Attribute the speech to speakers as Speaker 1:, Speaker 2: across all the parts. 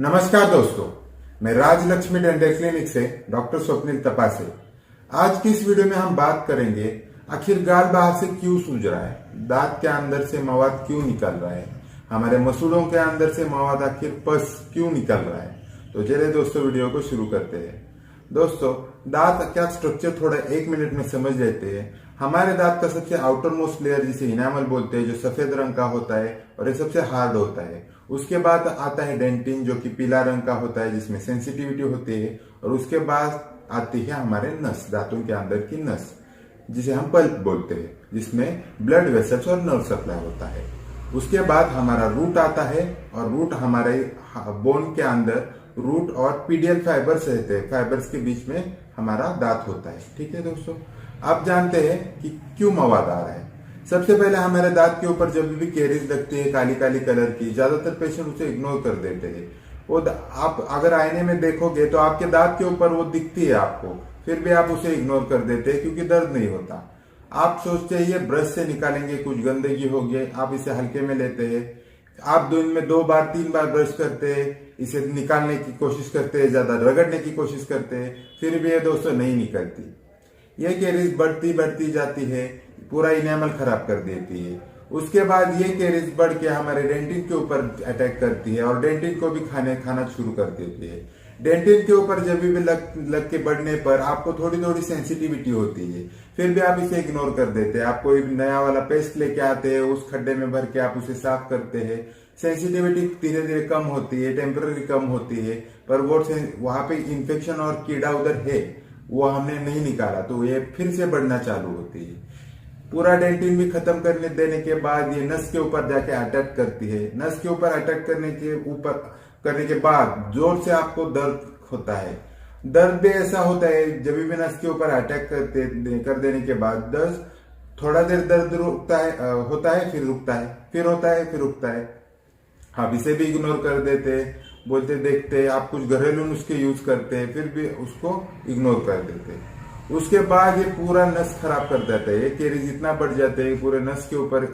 Speaker 1: नमस्कार दोस्तों, मैं राजलक्ष्मी डेंटल क्लिनिक से डॉक्टर स्वप्निल तपासे। आज की इस वीडियो में हम बात करेंगे आखिर गाल बाहर से क्यों सूज रहा है, दांत के अंदर से मवाद क्यों निकल रहा है, हमारे मसूड़ों के अंदर से मवाद आखिर पस क्यों निकल रहा है। तो चलिए दोस्तों वीडियो को शुरू करते हैं। दोस्तों, दांत का स्ट्रक्चर थोड़ा 1 मिनट में समझ लेते हैं। हमारे दांत का सबसे आउटर मोस्ट लेयर जिसे इनामल बोलते हैं, जो सफेद रंग का होता है और ये सबसे हार्ड होता है। उसके बाद आता है डेंटिन, जो कि पीला रंग का होता है, जिसमें सेंसिटिविटी होती है। और उसके बाद आती है हमारे नस, दांतों के अंदर की नस, जिसे हम पल्प बोलते हैं, जिसमें ब्लड वेसल्स और नर्व सप्लाई होता है। उसके बाद हमारा रूट आता है, और रूट हमारे बोन के अंदर रूट और पीडियल फाइबर्स रहते हैं। फाइबर्स के बीच में हमारा दांत होता है। ठीक है दोस्तों, आप जानते हैं कि क्यों मवाद आ रहा है। सबसे पहले हमारे दांत के ऊपर जब भी कैरीज लगती है काली काली कलर की, ज्यादातर पेशेंट उसे इग्नोर कर देते हैं। वो आप अगर आईने में देखोगे तो आपके दांत के ऊपर वो दिखती है आपको, फिर भी आप उसे इग्नोर कर देते हैं क्योंकि दर्द नहीं होता। आप सोचते हैं ये ब्रश से निकालेंगे, कुछ गंदगी होगी, आप इसे हल्के में लेते हैं। आप दिन में 2 बार 3 बार ब्रश करते हैं, इसे निकालने की कोशिश करते हैं, ज्यादा रगड़ने की कोशिश करते हैं, फिर भी ये दोस्तों नहीं निकलती। ये कैरीज बढ़ती जाती है, पूरा इनेमल खराब कर देती है। उसके बाद ये कैरीज बढ़ के हमारे डेंटिन के ऊपर अटैक करती है और डेंटिन को भी खाना शुरू कर देती है। डेंटिन के ऊपर जब भी लग के बढ़ने पर आपको थोड़ी थोड़ी सेंसिटिविटी होती है, फिर भी आप इसे इग्नोर कर देते हैं। आप कोई नया वाला पेस्ट लेके आते हैं, उस खड्डे में भर के आप उसे साफ करते हैं। सेंसिटिविटी धीरे धीरे कम होती है, टेम्पररी कम होती है, पर वो वहां पे इन्फेक्शन और कीड़ा उधर है, वो हमने नहीं निकाला, तो ये फिर से बढ़ना चालू होती है। पूरा डेंटिन भी खत्म करने देने के बाद ये नस के ऊपर जाके अटैक करती है। नस के ऊपर अटैक करने के बाद जोर से आपको दर्द होता है। दर्द भी ऐसा होता है, जब भी नस के ऊपर अटैक कर देने के बाद दर्द थोड़ा देर दर्द होता है, फिर रुकता है, फिर होता है, फिर रुकता है। आप इसे भी इग्नोर कर देते, बोलते देखते, आप कुछ घरेलू नुस्खे यूज करते हैं, फिर भी उसको इग्नोर कर देते। उसके बाद ये पूरा नस खराब कर देता है। ये कैरीज इतना बढ़ जाते हैं, पूरे नस के ऊपर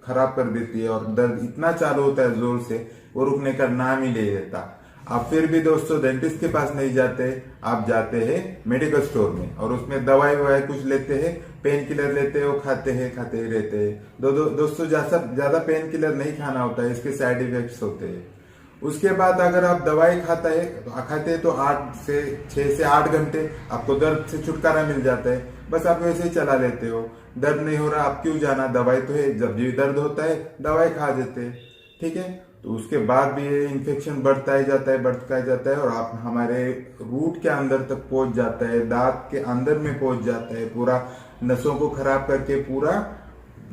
Speaker 1: खराब कर देती है और दर्द इतना चालू होता है जोर से, वो रुकने का नाम ही नहीं लेता। आप फिर भी दोस्तों डेंटिस्ट के पास नहीं जाते, आप जाते हैं मेडिकल स्टोर में और उसमें दवाई कुछ लेते हैं, पेन किलर लेते हैं, वो खाते ही रहते हैं। दोस्तों ज्यादा पेन किलर नहीं खाना होता है, इसके साइड इफेक्ट्स होते हैं। उसके बाद अगर आप दवाई खाते हैं तो 6 से 8 घंटे आपको दर्द से छुटकारा मिल जाता है। बस आप वैसे ही चला लेते हो, दर्द नहीं हो रहा, आप क्यों जाना, दवाई तो है, जब भी दर्द होता है दवाई खा देते हैं। ठीक है, तो उसके बाद भी ये इन्फेक्शन बढ़ता ही जाता है और आप हमारे रूट के अंदर तक पहुंच जाता है, दांत के अंदर में पहुंच जाता है, पूरा नसों को खराब करके पूरा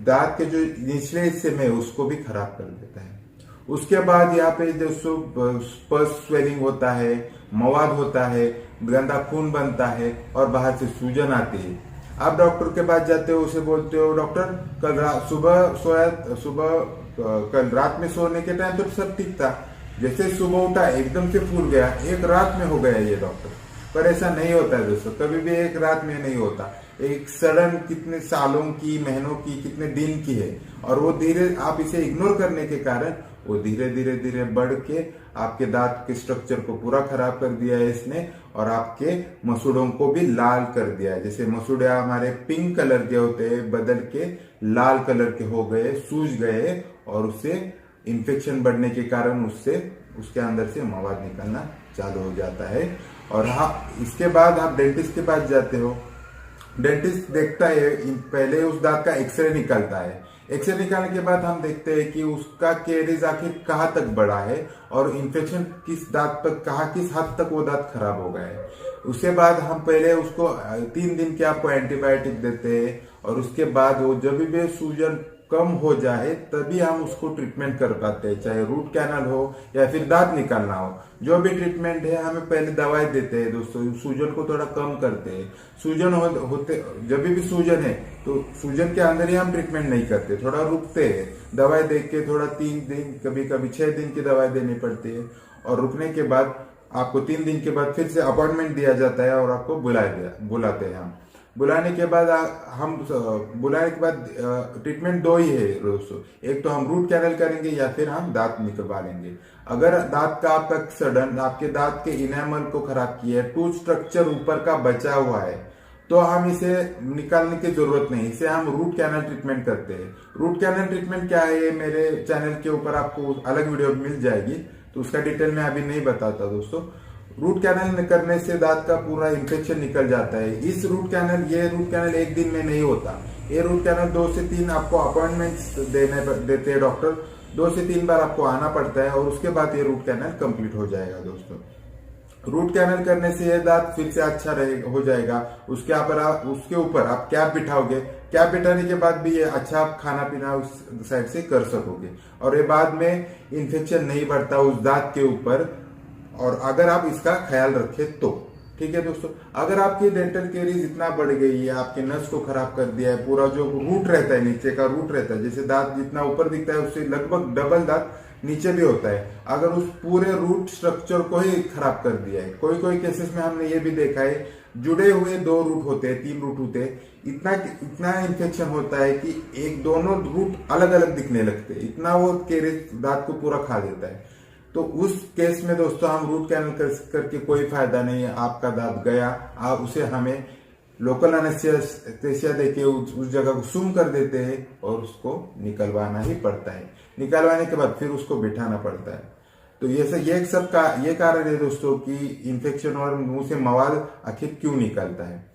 Speaker 1: दांत के जो निचले हिस्से में उसको भी खराब कर देता है। उसके बाद यहाँ पे दोस्तों पस स्वेलिंग होता है, मवाद होता है, गंदा खून बनता है और बाहर से सूजन आती है। आप डॉक्टर के पास जाते हो, उसे बोलते हो डॉक्टर कल रात में सोने के टाइम तो सब ठीक था, जैसे सुबह उठा एकदम से फूल गया, एक रात में हो गया ये डॉक्टर। पर ऐसा नहीं होता है दोस्तों, कभी भी एक रात में नहीं होता। एक सडन कितने सालों की, महीनों की, कितने दिन की है, और वो धीरे आप इसे इग्नोर करने के कारण वो धीरे बढ़ के आपके दांत के स्ट्रक्चर को पूरा खराब कर दिया है इसने, और आपके मसूड़ों को भी लाल कर दिया है। जैसे मसूड़े हमारे पिंक कलर के होते हैं, बदल के लाल कलर के हो गए, सूज गए, और उससे इन्फेक्शन बढ़ने के कारण उसके अंदर से मवाद निकलना चालू हो जाता है। और हाँ, इसके बाद आप डेंटिस्ट के पास जाते हो, डेंटिस्ट देखता है, पहले उस दांत का एक्सरे निकालता है। एक्सरे निकालने के बाद हम देखते हैं कि उसका कैरीज आखिर कहाँ तक बढ़ा है और इन्फेक्शन किस दांत तक, किस हद तक वो दांत खराब हो गया है। उसके बाद हम पहले उसको 3 दिन के आपको एंटीबायोटिक देते हैं, और उसके बाद वो जब भी सूजन कम हो जाए तभी हम उसको ट्रीटमेंट कर पाते हैं, चाहे रूट कैनल हो या फिर दांत निकालना हो। जो भी ट्रीटमेंट है हमें पहले दवाई देते हैं दोस्तों, सूजन को थोड़ा कम करते हैं। सूजन होते जब भी सूजन है तो सूजन के अंदर ही हम ट्रीटमेंट नहीं करते, थोड़ा रुकते हैं, दवाई दे के थोड़ा 3 दिन, कभी कभी 6 दिन की दवाई देनी पड़ती है। और रुकने के बाद आपको 3 दिन के बाद फिर से अपॉइंटमेंट दिया जाता है और आपको बुलाते हैं हम। बुलाने के बाद बुलाने के बाद ट्रीटमेंट दो ही है दोस्तों, एक तो हम रूट कैनल करेंगे या फिर हम दांत निकलवा लेंगे। अगर दांत का आपका सडन आपके दांत के इनेमल को खराब किया है, टूथ स्ट्रक्चर ऊपर का बचा हुआ है, तो हम इसे निकालने की जरूरत नहीं, इसे हम रूट कैनल ट्रीटमेंट करते हैं। रूट कैनल ट्रीटमेंट क्या है, ये मेरे चैनल के ऊपर आपको अलग वीडियो मिल जाएगी, तो उसका डिटेल में अभी नहीं बताता दोस्तों। रूट कैनल करने से दांत का पूरा इन्फेक्शन निकल जाता है। ये रूट कैनल एक दिन में नहीं होता। ये रूट कैनल 2 से 3 आपको अपॉइंटमेंट्स देते हैं डॉक्टर, 2 से 3 बार आपको आना पड़ता है और उसके बाद ये रूट कैनल कंप्लीट हो जाएगा दोस्तों। रूट कैनल करने से ये दांत फिर से अच्छा हो जाएगा। उसके ऊपर आप कैप बिठाओगे, कैप बिठाने के बाद भी ये अच्छा आप खाना पीना उस साइड से कर सकोगे और ये बाद में इन्फेक्शन नहीं बढ़ता उस दांत के ऊपर, और अगर आप इसका ख्याल रखें तो। ठीक है दोस्तों, अगर आपकी डेंटल कैरीज इतना बढ़ गई है, आपके नस को खराब कर दिया है, पूरा जो रूट रहता है, नीचे का रूट रहता है, जैसे दांत जितना ऊपर दिखता है उससे लगभग डबल दांत नीचे भी होता है, अगर उस पूरे रूट स्ट्रक्चर को ही खराब कर दिया है। कोई केसेस में हमने ये भी देखा है, जुड़े हुए 2 रूट होते हैं, 3 रूट होते हैं, इतना इन्फेक्शन होता है कि दोनों रूट अलग अलग दिखने लगते हैं, इतना वो कैरीज दांत को पूरा खा देता है। तो उस केस में दोस्तों हम रूट कैनल करके कोई फायदा नहीं है। आपका दांत गया, उसे हमें लोकल एनेस्थीसिया देके उस जगह को सूम कर देते हैं और उसको निकलवाना ही पड़ता है। निकलवाने के बाद फिर उसको बिठाना पड़ता है। तो ये कारण है दोस्तों कि इन्फेक्शन और मुंह से मवाद आखिर क्यों निकलता है।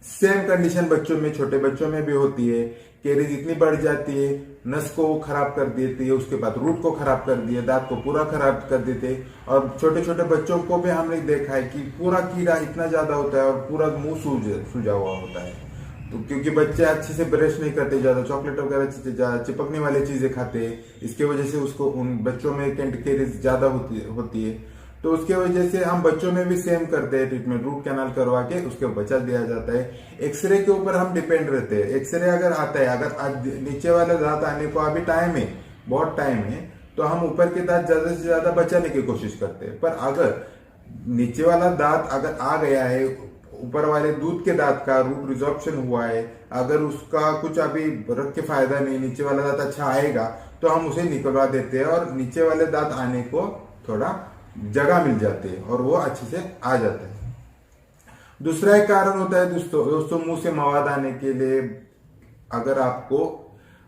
Speaker 1: सेम कंडीशन बच्चों में, छोटे बच्चों में भी होती है। कैरीज इतनी बढ़ जाती है, नस को खराब कर देती है, उसके बाद रूट को खराब कर दिए, दांत को पूरा खराब कर देते हैं। और छोटे छोटे बच्चों को भी हमने देखा है कि पूरा कीड़ा इतना ज्यादा होता है और पूरा मुंह सूजा हुआ होता है। तो क्योंकि बच्चे अच्छे से ब्रश नहीं करते, ज्यादा चॉकलेट वगैरह चिपकने वाली चीजें खाते हैं, इसकी वजह से उसको उन बच्चों में कैरीज ज्यादा होती है। तो उसके वजह से हम बच्चों में भी सेम करते हैं ट्रीटमेंट, रूट कैनाल करवा के उसके बचा दिया जाता है। एक्सरे के ऊपर हम डिपेंड रहते हैं। एक्सरे अगर आता है, अगर नीचे वाले दांत आने को अभी टाइम है, बहुत टाइम है, तो हम ऊपर के दांत ज्यादा से ज्यादा बचाने की कोशिश करते हैं। पर अगर नीचे वाला दांत अगर आ गया है, ऊपर वाले दूध के दांत का रूट रिजॉर्प्शन हुआ है, अगर उसका कुछ अभी रख के फायदा नहीं, नीचे वाला दांत अच्छा आएगा, तो हम उसे निकलवा देते हैं और नीचे वाले दांत आने को थोड़ा जगह मिल जाती है और वो अच्छे से आ जाता है। दूसरा एक कारण होता है दोस्तों मुंह से मवाद आने के लिए, अगर आपको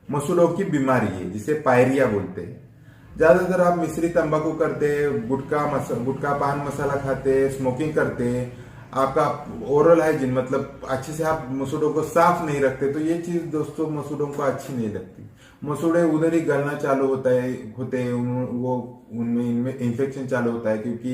Speaker 1: मसूड़ों की बीमारी है जिसे पायरिया बोलते हैं। ज्यादातर आप मिश्री तंबाकू करते हैं, गुटखा पान मसाला खाते हैं, स्मोकिंग करते हैं, आपका ओरल हाइजीन मतलब अच्छे से आप मसूड़ों को साफ नहीं रखते, तो ये चीज दोस्तों मसूड़ों को अच्छी नहीं लगती। मसूड़े उधर ही गलना चालू होते हैं, इनमें इन्फेक्शन चालू होता है, क्योंकि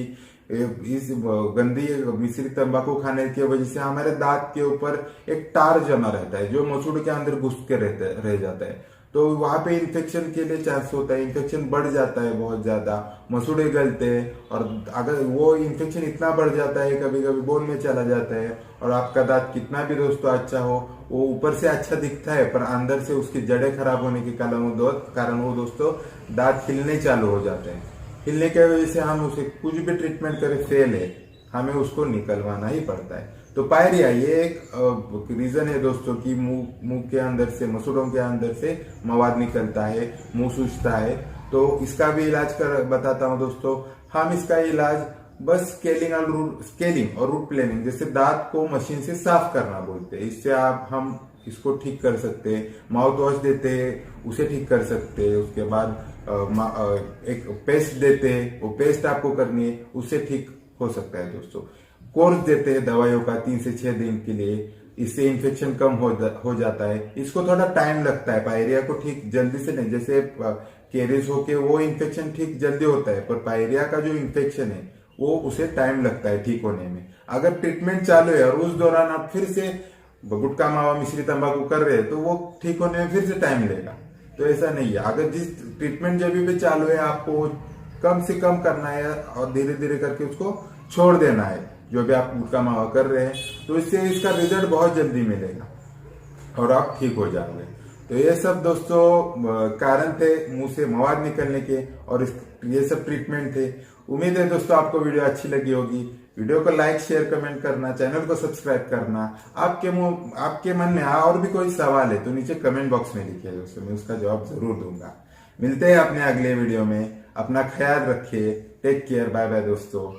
Speaker 1: इस गंदी मिश्री तंबाकू खाने की वजह से हमारे दांत के ऊपर एक टार जमा रहता है जो मसूड़े के अंदर घुस के रह जाता है। तो वहां पे इन्फेक्शन के लिए चांस होता है, इन्फेक्शन बढ़ जाता है बहुत ज्यादा, मसूड़े गलते हैं, और अगर वो इन्फेक्शन इतना बढ़ जाता है कभी कभी बोन में चला जाता है, और आपका दांत कितना भी दोस्तों अच्छा हो, वो ऊपर से अच्छा दिखता है पर अंदर से उसकी जड़ें खराब होने के कारण वो दोस्तों दांत हिलने चालू हो जाते हैं। हिलने की वजह से हम उसे कुछ भी ट्रीटमेंट करें फेल है, हमें उसको निकलवाना ही पड़ता है। तो पायरिया ये एक रीजन है दोस्तों कि मुंह के अंदर से, मसूड़ों के अंदर से मवाद निकलता है, मुंह सूजता है। तो इसका भी इलाज बताता हूं दोस्तों। हम इसका इलाज बस स्केलिंग और रूट प्लेनिंग, जैसे दांत को मशीन से साफ करना बोलते हैं, इससे हम इसको ठीक कर सकते हैं। माउथ वॉश देते हैं, उसे ठीक कर सकते हैं। उसके बाद एक पेस्ट देते हैं, वो पेस्ट आपको करनी है, उससे ठीक हो सकता है दोस्तों। कोर्स देते हैं दवाइयों का 3 से 6 दिन के लिए, इससे इन्फेक्शन कम हो जाता है। इसको थोड़ा टाइम लगता है, पायरिया को ठीक जल्दी से नहीं, जैसे कैरीज होके वो इन्फेक्शन ठीक जल्दी होता है, पर पायरिया का जो इन्फेक्शन है वो उसे टाइम लगता है ठीक होने में। अगर ट्रीटमेंट चालू है और उस दौरान आप फिर से गुटखा मावा मिश्री तंबाकू कर रहे हैं तो वो ठीक होने में फिर से टाइम लेगा। तो ऐसा नहीं है, अगर जिस ट्रीटमेंट जब भी चालू है आपको कम से कम करना है और धीरे धीरे करके उसको छोड़ देना है जो भी आप गुटखा मावा कर रहे हैं, तो इससे इसका रिजल्ट बहुत जल्दी मिलेगा और आप ठीक हो जाओगे। तो ये सब दोस्तों कारण थे मुंह से मवाद निकलने के, और ये सब ट्रीटमेंट थे। उम्मीद है दोस्तों आपको वीडियो अच्छी लगी होगी। वीडियो को लाइक शेयर कमेंट करना, चैनल को सब्सक्राइब करना। आपके मन में और भी कोई सवाल है तो नीचे कमेंट बॉक्स में लिखिए दोस्तों, मैं उसका जवाब जरूर दूंगा। मिलते हैं अपने अगले वीडियो में। अपना ख्याल रखिए। Take care. बाय बाय दोस्तों।